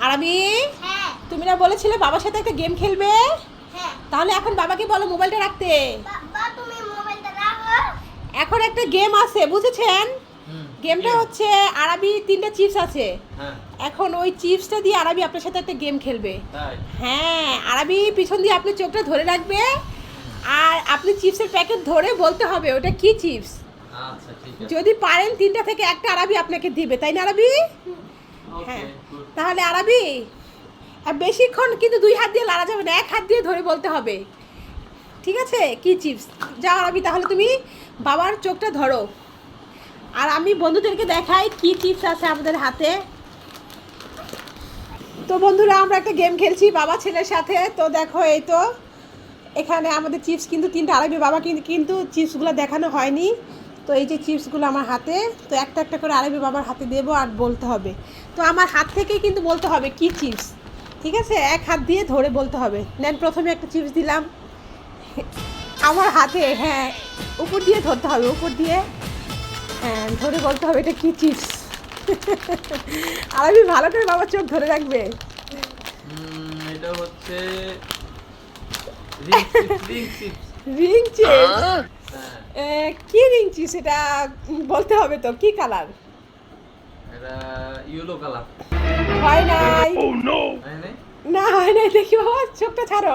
আরাবি, হ্যাঁ তুমি না বলেছিলে বাবার সাথে একটা গেম খেলবে? হ্যাঁ তাহলে এখন বাবাকে বলো মোবাইলটা রাখতে। বাবা তুমি মোবাইলটা রাখো। এখন একটা গেম আছে, বুঝেছেন? গেমটা গেম? হচ্ছে আরাবি 3টা চিপস আছে। হ্যাঁ এখন ওই চিপসটা দিয়ে আরাবি আপনার সাথে একটা গেম খেলবে। তাই হ্যাঁ, আরাবি পিছন দিয়ে আপনি চোখটা ধরে রাখবে আর আপনি চিপসের প্যাকেট ধরে বলতে হবে ওটা কি চিপস। আচ্ছা ঠিক আছে যদি পারেন 3টা থেকে একটা আরাবি আপনাকে দিবে, তাই না আরাবি? ওকে হ্যাঁ। গুড তাহলে আরাবি আর বেশিক্ষণ কিন্তু 2 হাত দিয়ে লাড়া যাবে না, 1 হাত দিয়ে ধরে বলতে হবে। ঠিক আছে? কি চিপস? যাও আরাবি, তাহলে তুমি বাবার চোখটা ধরো আর আমি বন্ধুদেরকে দেখাই কি চিপস আছে আমাদের হাতে। তো বন্ধুরা, আমরা একটা গেম খেলছি বাবা ছেলের সাথে। তো দেখো, এই তো এখানে আমাদের চিপস কিন্তু 3টা আরাবি বাবা কিন্তু চিপসগুলো দেখানো হয়নি। তো এই যে চিপসগুলো আমার হাতে, তো একটা একটা করে আরাবি বাবার হাতে দেবো আর বলতে হবে। তো আমার হাত থেকেই কিন্তু বলতে হবে কি চিপস। ঠিক আছে? 1 হাত দিয়ে ধরে বলতে হবে। নেন, প্রথমে একটা চিপস দিলাম আমার হাতে। হ্যাঁ, উপর দিয়ে ধরতে হবে, উপর দিয়ে হ্যাঁ ধরে বলতে হবে এটা কি চিপস। আরাবি ভালো করে বাবার চোখ ধরে রাখবে। এটা হচ্ছে রিং চিপস রিং চিপস? হ্যাঁ কি রিং চিপস এটা বলতে হবে তো, কি কালার? এটা ইয়েলো কালার হয় নাই। তাই না না হয় নাই, দেখি বাবা চোখটা ছাড়ো।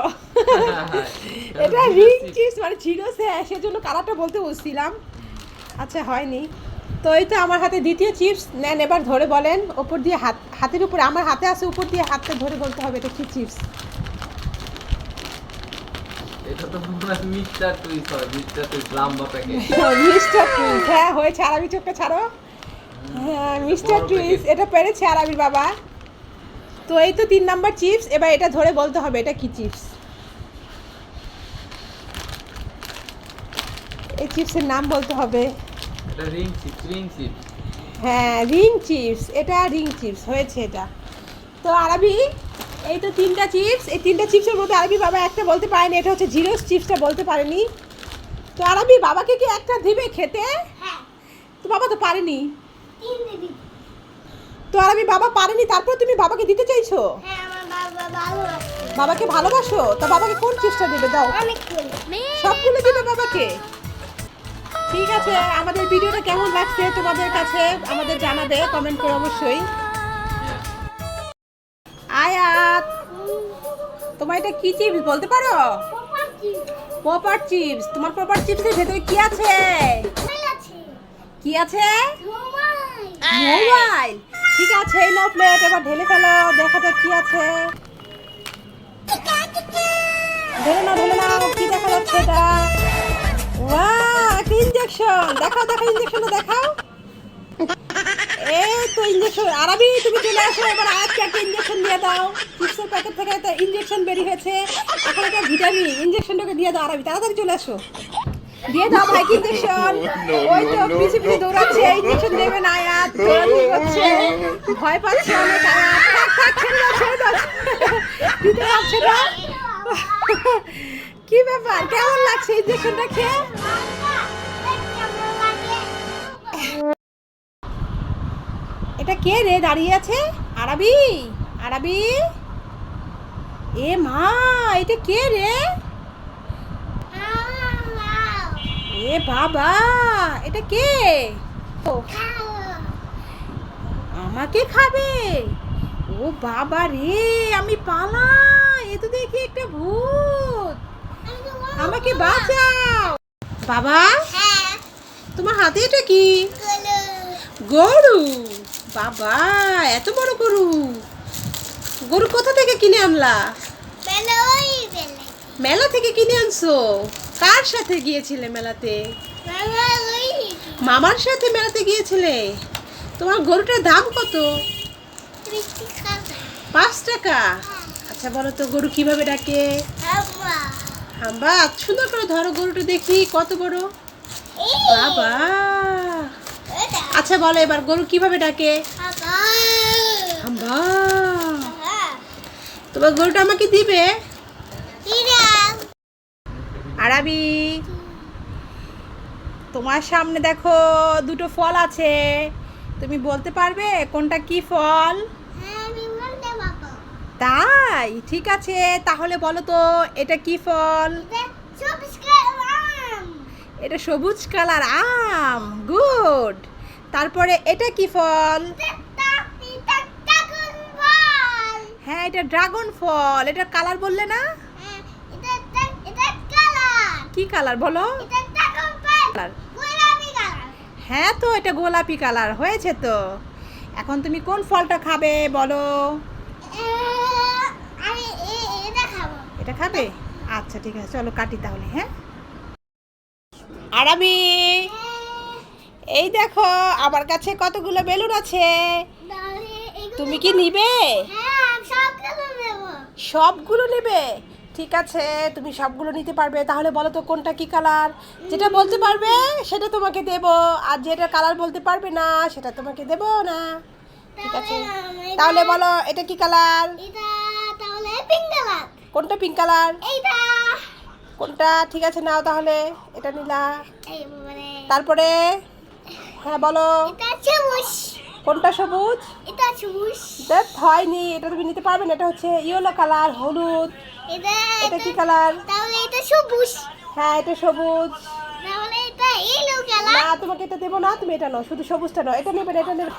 এটা রিং চিপস মানে ছিল সেজন্য কালারটা বলতে বলছিলাম। আচ্ছা, হয়নি। তো এই তো আমার হাতে দ্বিতীয় চিপস। নেন, এবার ধরে বলেন ওপর দিয়ে হাতের উপরে, আমার হাতে আছে, উপর দিয়ে হাতটা ধরে বলতে হবে এটা কি চিপস। এটা তো পুরো মিস্টার টুইস হয়, মিস্টার টুইস লাম্বা প্যাকেট মিস্টার টুইস। হ্যাঁ হয়েছে, আরাবি চোখটা ছাড়ো। হ্যাঁ, মিস্টার বড় টুইস, packet। এটা পেরেছে আরাবির বাবা। তো এই তো 3 নাম্বার চিপস। এবার এটা ধরে বলতে হবে এটা কি চিপস। এই চিপসের নাম বলতে হবে। এটা রিং চিপস হ্যাঁ, রিং চিপস, এটা রিং চিপস হয়েছে এটা। তো আরাবি, এই তো 3টা চিপস। এই 3টা চিপসের মধ্যে আরাবি বাবা একটা বলতে পারেনি, এটা হচ্ছে জিরোস চিপসটা বলতে পারেনি। তো আরাবি বাবাকে কি একটা দিবে খেতে? হ্যাঁ তো বাবা তো পারেনি। 3 দিদি। তো আরাবি বাবা পারেনি, তারপর তুমি বাবাকে দিতে চাইছো? হ্যাঁ আমার বাবা ভালো আছে। বাবাকে ভালোবাসো? তা বাবাকে কোন চিপসটা দেবে দাও? অনেক ভালো। সবগুলো দিবে বাবাকে? ঠিক আছে, আমাদের ভিডিওটা কেমন লাগছে তোমাদের কাছে আমাদের জানাবে কমেন্ট করে অবশ্যই। আয়াত, তোমার এটা কি চিপস বলতে পারো? Papaji popper chips. তোমার পপার চিপসের ভেতরে কি আছে? মোবাইল আছে। কি আছে? মোবাইল। মোবাইল। ঠিক আছে, এই নাও প্লেট, এবার ঢেলে ফেলো, দেখা যাক কি আছে। ঢেলে নাও, কি দেখা যাচ্ছে এটা? ওয়াও, একটা ইনজেকশন। দেখাও দেখাও, ইনজেকশনটা দেখাও। এই তো ইনজেকশন। আরাবি তুমি চলে আসো, এবার আজকে একটা ইনজেকশন দিয়ে দাও। চিপসের প্যাকেট থেকে একটা ইনজেকশন বেরিয়ে হয়েছে, এখন একটা ভিটামিন। ইনজেকশনটাকে দিয়ে দাও আরাবি, তাড়াতাড়ি চলে আসো। দিয়ে দাও ভাই ইনজেকশন। ওই তো পিছে পিছে দৌড়াচ্ছে, ইনজেকশন দেবে না আয়াত, দৌড়াদৌড়ি করছে, ভয় পাচ্ছে অনেক আয়াত। থাক থাক, ছেড়ে দাও ছেড়ে দাও, দিতে পারছে না। কি ব্যাপার, কেমন লাগছে ইনজেকশনটা খেয়ে? এটা কে রে দাঁড়িয়ে আছে? আরাবি, আরাবি, এ মা, এটা কে রে? এ বাবা, এটা কে? ও, আমাকে খাবে? ও বাবা রে, আমি পালাই, এ তো দেখি একটা ভূত। আমাকে বাঁচাও বাবা। হ্যাঁ তোমার হাতে এটা কি? গেলো। গরু? বাবা, এত বড় গরু। গরু কোথা থেকে কিনে আনলা? বেলা ওই বেলা। মেলা থেকে কিনে আনছো? কার সাথে গিয়েছিলে মেলাতে? মামা ওই মামার সাথে মেলাতে গিয়েছিলে? তোমার গরুটার দাম কত? মিষ্টি খাবে। 5 টাকা। আচ্ছা বলো তো, গরু কিভাবে ডাকে? হাম্মা হাম্বা। সুন্দর করে ধরো গরুটা, দেখি কত বড়। এই বাবা। এটা আচ্ছা বলো এবার, গরু কিভাবে ডাকে? বাবা হাম্বা। হ্যাঁ তোমার গরুটা আমাকে দিবে? দিদা আরাবি, তোমার সামনে দেখো 2টো ফল আছে, তুমি বলতে পারবে কোনটা কি ফল? হ্যাঁ আমি বলতে বাবা তাই ঠিক আছে, তাহলে বলো তো এটা কি ফল? এটা সবুজ কালার আম, গুড। তারপরে এটা কি ফল? হ্যাঁ এটা ড্রাগন ফল। এটা কালার বললে না? কি কালার বলো? কালার। হ্যাঁ তো এটা গোলাপি কালার হয়েছে তো। এখন তুমি কোন ফলটা খাবে বলো? এটা খাবে? আচ্ছা ঠিক আছে, চলো কাটি তাহলে। হ্যাঁ আর আমি এই দেখো আমার কাছে কতগুলো বেলুন আছে, তুমি কি নিবে? সবগুলো নেবে? ঠিক আছে তুমি সবগুলো নিতে পারবে। তাহলে বলো তো কোনটা কি কালার? যেটা বলতে পারবে সেটা তোমাকে দেব, আর যেটা কালার বলতে পারবে না সেটা তোমাকে দেব না। ঠিক আছে তাহলে বলো এটা কি কালার? কোনটা পিঙ্ক কালার? কোনটা? ঠিক আছে নাও তাহলে এটা নিলা। তারপরে হ্যাঁ বলো কোনটা সবুজ? দেখ হয়নি, এটা তুমি নিতে পারবে না। এটা হচ্ছে ইয়েলো কালার, হলুদ। এটা কি কালার? হ্যাঁ এটা সবুজ। না তোমাকে এটা দেবো না, তুমি এটা নাও, শুধু সবুজটা নাও। এটা নেবে না, এটা নেবে।